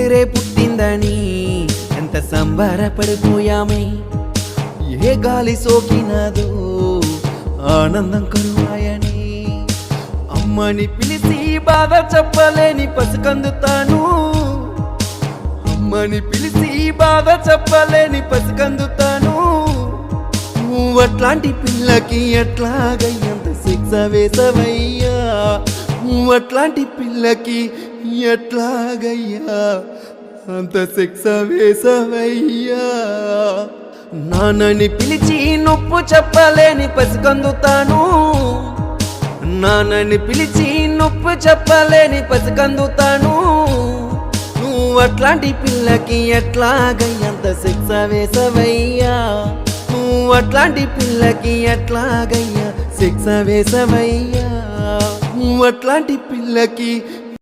కూతురే పుట్టిందని ఎంత సంబరపడిపోయామే. ఏ గాలి సోకినాదో ఆనందం కరువాయని. అమ్మని పిలిచి బాధ చెప్పలేని పసికందుతాను. అమ్మని పిలిచి బాధ చెప్పలేని పసికందుతాను. నువ్వట్లాంటి పిల్లకి ఎట్లాగయ్యంత శిక్ష వేసవయ్యా. నువ్వట్లాంటి పిల్లకి ఎట్లాగయ్యా అంత శిక్ష వేసవయ్యా. నాన్నని పిలిచి నొప్పు చెప్పలేని పసికందుతాను. నాన్నని పిలిచి నొప్పు చెప్పలేని పసికందుతాను. నువ్వట్లాంటి పిల్లకి ఎట్లాగయ్యంత శిక్ష వేసవయ్యా. నువ్వట్లాంటి పిల్లకి ఎట్లాగయ్యా శిక్ష వేసవయ్యా. నువ్వట్లాంటి పిల్లకి